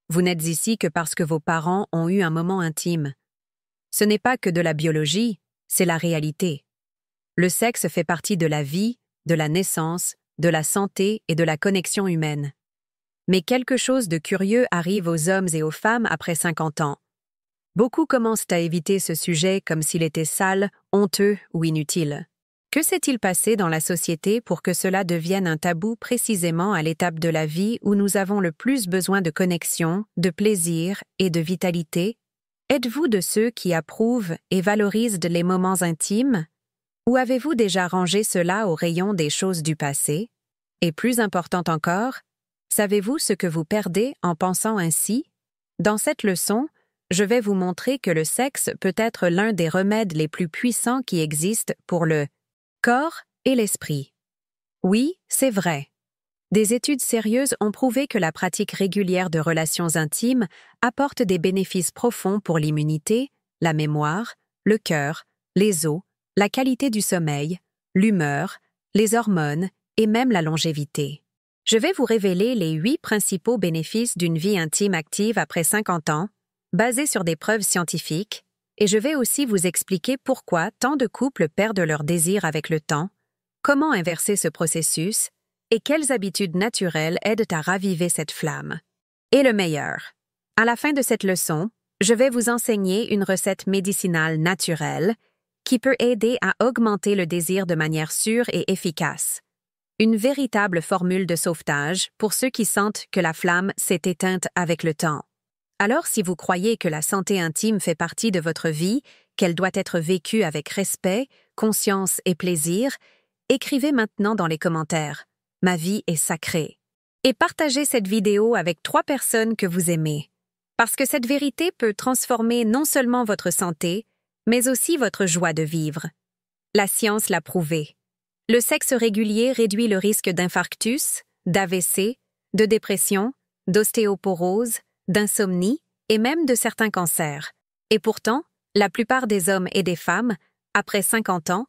Vous n'êtes ici que parce que vos parents ont eu un moment intime. Ce n'est pas que de la biologie, c'est la réalité. Le sexe fait partie de la vie, de la naissance, de la santé et de la connexion humaine. Mais quelque chose de curieux arrive aux hommes et aux femmes après 50 ans. Beaucoup commencent à éviter ce sujet comme s'il était sale, honteux ou inutile. Que s'est-il passé dans la société pour que cela devienne un tabou précisément à l'étape de la vie où nous avons le plus besoin de connexion, de plaisir et de vitalité? Êtes-vous de ceux qui approuvent et valorisent les moments intimes? Ou avez-vous déjà rangé cela au rayon des choses du passé? Et plus important encore, savez-vous ce que vous perdez en pensant ainsi? Dans cette leçon, je vais vous montrer que le sexe peut être l'un des remèdes les plus puissants qui existent pour le corps et l'esprit. Oui, c'est vrai. Des études sérieuses ont prouvé que la pratique régulière de relations intimes apporte des bénéfices profonds pour l'immunité, la mémoire, le cœur, les os, la qualité du sommeil, l'humeur, les hormones et même la longévité. Je vais vous révéler les 8 principaux bénéfices d'une vie intime active après 50 ans, basés sur des preuves scientifiques, et je vais aussi vous expliquer pourquoi tant de couples perdent leur désir avec le temps, comment inverser ce processus, et quelles habitudes naturelles aident à raviver cette flamme. Et le meilleur. À la fin de cette leçon, je vais vous enseigner une recette médicinale naturelle qui peut aider à augmenter le désir de manière sûre et efficace. Une véritable formule de sauvetage pour ceux qui sentent que la flamme s'est éteinte avec le temps. Alors, si vous croyez que la santé intime fait partie de votre vie, qu'elle doit être vécue avec respect, conscience et plaisir, écrivez maintenant dans les commentaires « Ma vie est sacrée » et partagez cette vidéo avec 3 personnes que vous aimez. Parce que cette vérité peut transformer non seulement votre santé, mais aussi votre joie de vivre. La science l'a prouvé. Le sexe régulier réduit le risque d'infarctus, d'AVC, de dépression, d'ostéoporose, d'insomnie et même de certains cancers. Et pourtant, la plupart des hommes et des femmes, après 50 ans,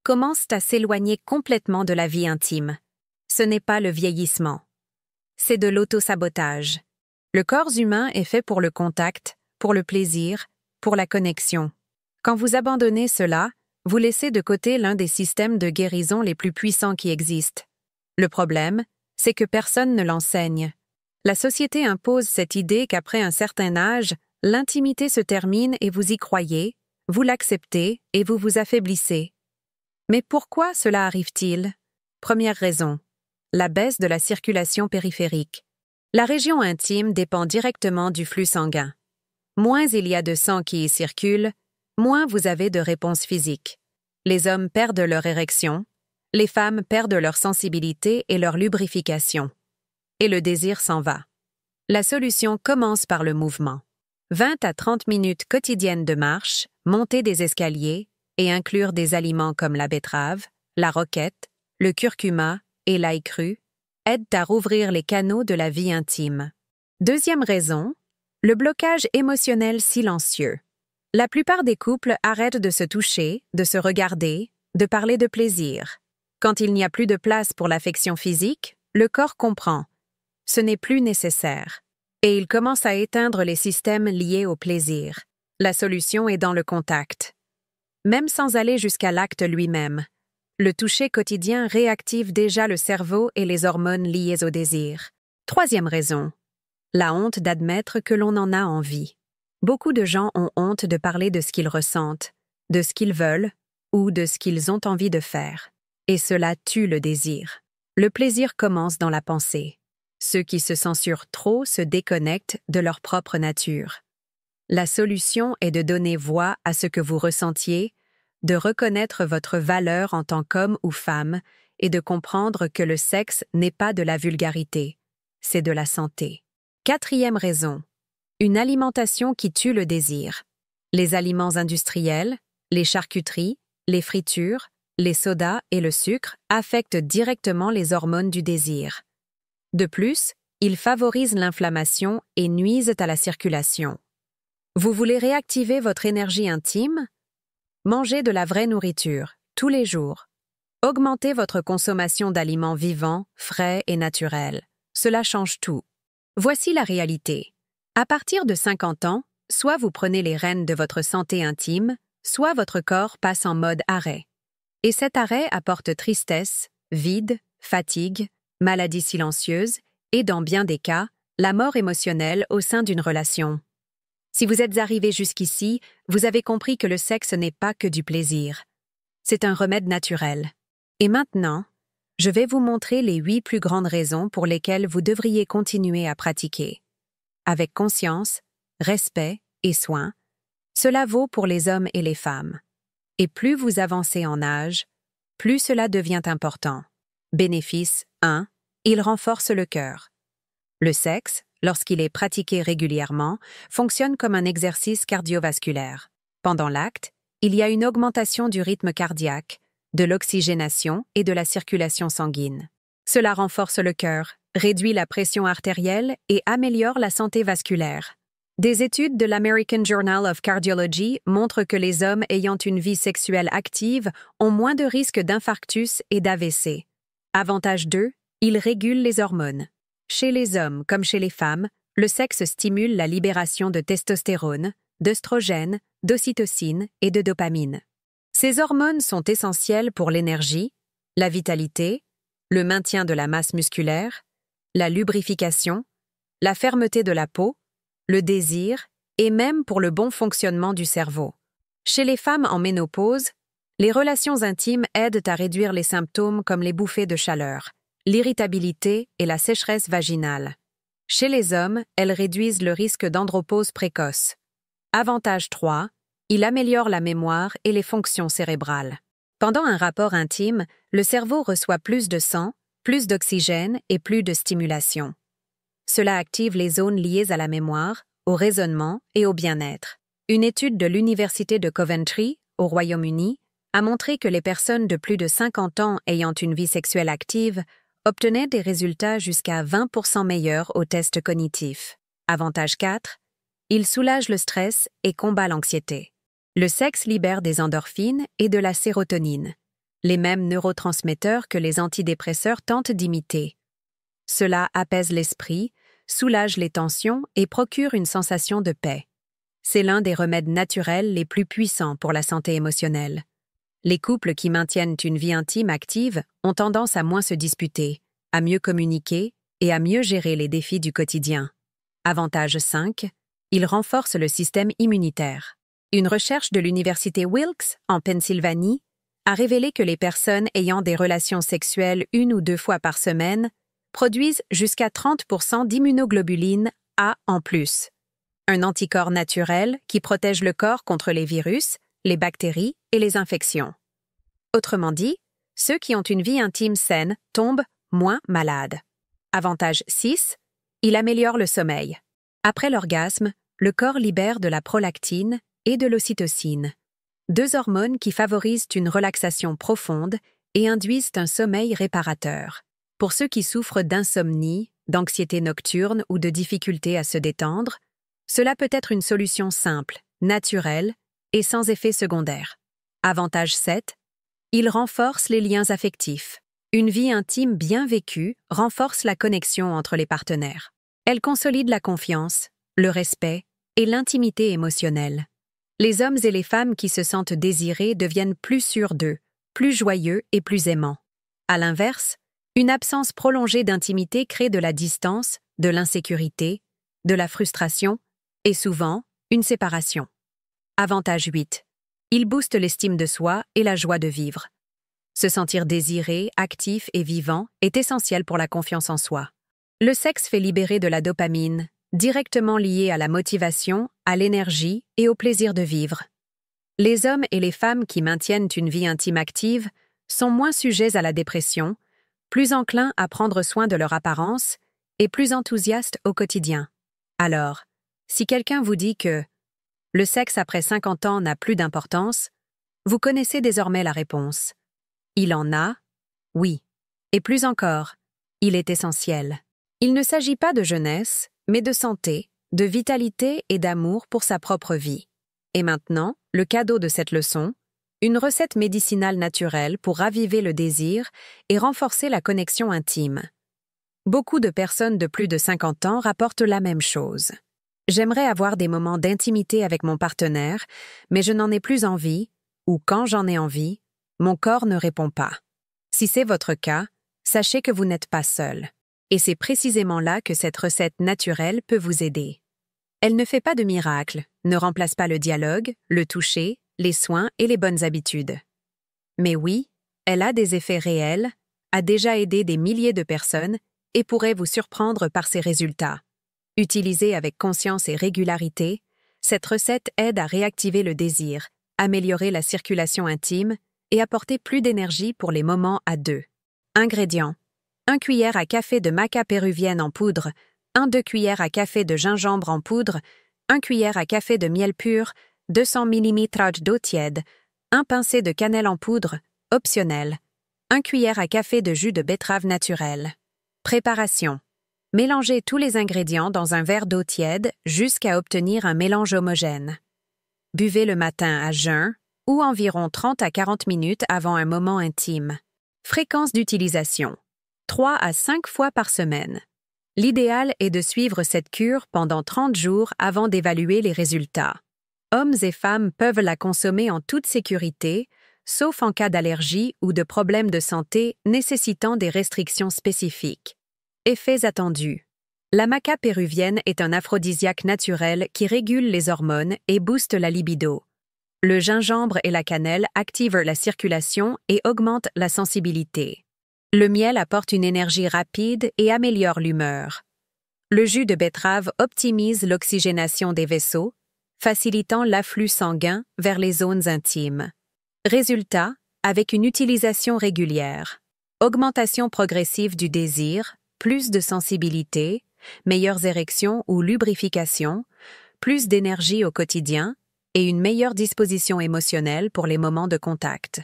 commencent à s'éloigner complètement de la vie intime. Ce n'est pas le vieillissement. C'est de l'autosabotage. Le corps humain est fait pour le contact, pour le plaisir, pour la connexion. Quand vous abandonnez cela, vous laissez de côté l'un des systèmes de guérison les plus puissants qui existent. Le problème, c'est que personne ne l'enseigne. La société impose cette idée qu'après un certain âge, l'intimité se termine et vous y croyez, vous l'acceptez et vous vous affaiblissez. Mais pourquoi cela arrive-t-il? Première raison, la baisse de la circulation périphérique. La région intime dépend directement du flux sanguin. Moins il y a de sang qui y circule, moins vous avez de réponse physique. Les hommes perdent leur érection, les femmes perdent leur sensibilité et leur lubrification. Et le désir s'en va. La solution commence par le mouvement. 20 à 30 minutes quotidiennes de marche, monter des escaliers et inclure des aliments comme la betterave, la roquette, le curcuma et l'ail cru aident à rouvrir les canaux de la vie intime. Deuxième raison, le blocage émotionnel silencieux. La plupart des couples arrêtent de se toucher, de se regarder, de parler de plaisir. Quand il n'y a plus de place pour l'affection physique, le corps comprend. Ce n'est plus nécessaire. Et il commence à éteindre les systèmes liés au plaisir. La solution est dans le contact. Même sans aller jusqu'à l'acte lui-même, le toucher quotidien réactive déjà le cerveau et les hormones liées au désir. Troisième raison, la honte d'admettre que l'on en a envie. Beaucoup de gens ont honte de parler de ce qu'ils ressentent, de ce qu'ils veulent ou de ce qu'ils ont envie de faire. Et cela tue le désir. Le plaisir commence dans la pensée. Ceux qui se censurent trop se déconnectent de leur propre nature. La solution est de donner voix à ce que vous ressentiez, de reconnaître votre valeur en tant qu'homme ou femme et de comprendre que le sexe n'est pas de la vulgarité, c'est de la santé. Quatrième raison, une alimentation qui tue le désir. Les aliments industriels, les charcuteries, les fritures, les sodas et le sucre affectent directement les hormones du désir. De plus, ils favorisent l'inflammation et nuisent à la circulation. Vous voulez réactiver votre énergie intime? Mangez de la vraie nourriture, tous les jours. Augmentez votre consommation d'aliments vivants, frais et naturels. Cela change tout. Voici la réalité. À partir de 50 ans, soit vous prenez les rênes de votre santé intime, soit votre corps passe en mode arrêt. Et cet arrêt apporte tristesse, vide, fatigue, maladie silencieuse et, dans bien des cas, la mort émotionnelle au sein d'une relation. Si vous êtes arrivé jusqu'ici, vous avez compris que le sexe n'est pas que du plaisir. C'est un remède naturel. Et maintenant, je vais vous montrer les 8 plus grandes raisons pour lesquelles vous devriez continuer à pratiquer. Avec conscience, respect et soin, cela vaut pour les hommes et les femmes. Et plus vous avancez en âge, plus cela devient important. Bénéfice 1. Il renforce le cœur. Le sexe, lorsqu'il est pratiqué régulièrement, fonctionne comme un exercice cardiovasculaire. Pendant l'acte, il y a une augmentation du rythme cardiaque, de l'oxygénation et de la circulation sanguine. Cela renforce le cœur, réduit la pression artérielle et améliore la santé vasculaire. Des études de l'American Journal of Cardiology montrent que les hommes ayant une vie sexuelle active ont moins de risques d'infarctus et d'AVC. Avantage 2, il régule les hormones. Chez les hommes comme chez les femmes, le sexe stimule la libération de testostérone, d'œstrogène, d'ocytocine et de dopamine. Ces hormones sont essentielles pour l'énergie, la vitalité, le maintien de la masse musculaire, la lubrification, la fermeté de la peau, le désir et même pour le bon fonctionnement du cerveau. Chez les femmes en ménopause, les relations intimes aident à réduire les symptômes comme les bouffées de chaleur, l'irritabilité et la sécheresse vaginale. Chez les hommes, elles réduisent le risque d'andropause précoce. Avantage 3, il améliore la mémoire et les fonctions cérébrales. Pendant un rapport intime, le cerveau reçoit plus de sang, plus d'oxygène et plus de stimulation. Cela active les zones liées à la mémoire, au raisonnement et au bien-être. Une étude de l'Université de Coventry, au Royaume-Uni, a montré que les personnes de plus de 50 ans ayant une vie sexuelle active obtenaient des résultats jusqu'à 20% meilleurs aux tests cognitifs. Avantage 4, il soulage le stress et combat l'anxiété. Le sexe libère des endorphines et de la sérotonine, les mêmes neurotransmetteurs que les antidépresseurs tentent d'imiter. Cela apaise l'esprit, soulage les tensions et procure une sensation de paix. C'est l'un des remèdes naturels les plus puissants pour la santé émotionnelle. Les couples qui maintiennent une vie intime active ont tendance à moins se disputer, à mieux communiquer et à mieux gérer les défis du quotidien. Avantage 5, il renforce le système immunitaire. Une recherche de l'université Wilkes, en Pennsylvanie, a révélé que les personnes ayant des relations sexuelles 1 ou 2 fois par semaine produisent jusqu'à 30% d'immunoglobuline A en plus, un anticorps naturel qui protège le corps contre les virus, les bactéries et les infections. Autrement dit, ceux qui ont une vie intime saine tombent moins malades. Avantage 6, il améliore le sommeil. Après l'orgasme, le corps libère de la prolactine et de l'ocytocine, 2 hormones qui favorisent une relaxation profonde et induisent un sommeil réparateur. Pour ceux qui souffrent d'insomnie, d'anxiété nocturne ou de difficultés à se détendre, cela peut être une solution simple, naturelle et sans effet secondaire. Avantage 7, il renforce les liens affectifs. Une vie intime bien vécue renforce la connexion entre les partenaires. Elle consolide la confiance, le respect et l'intimité émotionnelle. Les hommes et les femmes qui se sentent désirés deviennent plus sûrs d'eux, plus joyeux et plus aimants. À l'inverse, une absence prolongée d'intimité crée de la distance, de l'insécurité, de la frustration et souvent une séparation. Avantage 8. Il booste l'estime de soi et la joie de vivre. Se sentir désiré, actif et vivant est essentiel pour la confiance en soi. Le sexe fait libérer de la dopamine, directement liée à la motivation, à l'énergie et au plaisir de vivre. Les hommes et les femmes qui maintiennent une vie intime active sont moins sujets à la dépression, plus enclins à prendre soin de leur apparence et plus enthousiastes au quotidien. Alors, si quelqu'un vous dit que le sexe après 50 ans n'a plus d'importance, vous connaissez désormais la réponse. Il en a, oui. Et plus encore, il est essentiel. Il ne s'agit pas de jeunesse, mais de santé, de vitalité et d'amour pour sa propre vie. Et maintenant, le cadeau de cette leçon, une recette médicinale naturelle pour raviver le désir et renforcer la connexion intime. Beaucoup de personnes de plus de 50 ans rapportent la même chose. J'aimerais avoir des moments d'intimité avec mon partenaire, mais je n'en ai plus envie, ou quand j'en ai envie, mon corps ne répond pas. Si c'est votre cas, sachez que vous n'êtes pas seul. Et c'est précisément là que cette recette naturelle peut vous aider. Elle ne fait pas de miracle, ne remplace pas le dialogue, le toucher, les soins et les bonnes habitudes. Mais oui, elle a des effets réels, a déjà aidé des milliers de personnes et pourrait vous surprendre par ses résultats. Utilisée avec conscience et régularité, cette recette aide à réactiver le désir, améliorer la circulation intime et apporter plus d'énergie pour les moments à deux. Ingrédients: 1 cuillère à café de maca péruvienne en poudre, 1-2 cuillères à café de gingembre en poudre, 1 cuillère à café de miel pur, 200 ml d'eau tiède, 1 pincé de cannelle en poudre, optionnel, 1 cuillère à café de jus de betterave naturel. Préparation: mélangez tous les ingrédients dans un verre d'eau tiède jusqu'à obtenir un mélange homogène. Buvez le matin à jeun ou environ 30 à 40 minutes avant un moment intime. Fréquence d'utilisation: 3 à 5 fois par semaine. L'idéal est de suivre cette cure pendant 30 jours avant d'évaluer les résultats. Hommes et femmes peuvent la consommer en toute sécurité, sauf en cas d'allergie ou de problèmes de santé nécessitant des restrictions spécifiques. Effets attendus: la maca péruvienne est un aphrodisiaque naturel qui régule les hormones et booste la libido. Le gingembre et la cannelle activent la circulation et augmentent la sensibilité. Le miel apporte une énergie rapide et améliore l'humeur. Le jus de betterave optimise l'oxygénation des vaisseaux, facilitant l'afflux sanguin vers les zones intimes. Résultat, avec une utilisation régulière: augmentation progressive du désir, plus de sensibilité, meilleures érections ou lubrification, plus d'énergie au quotidien et une meilleure disposition émotionnelle pour les moments de contact.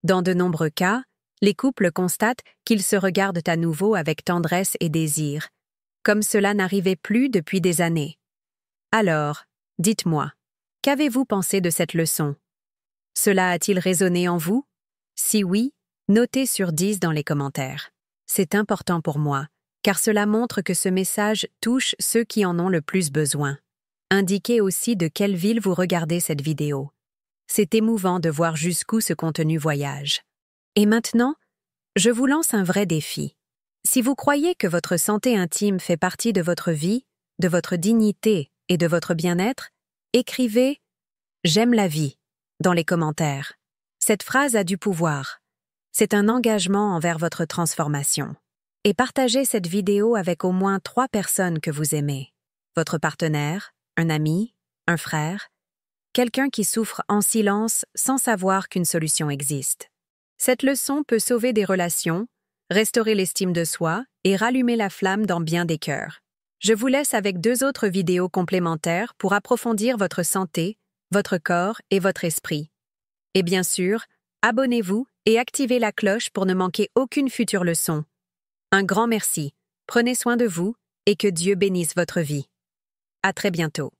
Dans de nombreux cas, les couples constatent qu'ils se regardent à nouveau avec tendresse et désir, comme cela n'arrivait plus depuis des années. Alors, dites-moi, qu'avez-vous pensé de cette leçon? Cela a-t-il résonné en vous? Si oui, notez sur 10 dans les commentaires. C'est important pour moi, car cela montre que ce message touche ceux qui en ont le plus besoin. Indiquez aussi de quelle ville vous regardez cette vidéo. C'est émouvant de voir jusqu'où ce contenu voyage. Et maintenant, je vous lance un vrai défi. Si vous croyez que votre santé intime fait partie de votre vie, de votre dignité et de votre bien-être, écrivez « J'aime la vie » dans les commentaires. Cette phrase a du pouvoir. C'est un engagement envers votre transformation. Et partagez cette vidéo avec au moins 3 personnes que vous aimez. Votre partenaire, un ami, un frère, quelqu'un qui souffre en silence sans savoir qu'une solution existe. Cette leçon peut sauver des relations, restaurer l'estime de soi et rallumer la flamme dans bien des cœurs. Je vous laisse avec 2 autres vidéos complémentaires pour approfondir votre santé, votre corps et votre esprit. Et bien sûr, abonnez-vous et activez la cloche pour ne manquer aucune future leçon. Un grand merci, prenez soin de vous et que Dieu bénisse votre vie. À très bientôt.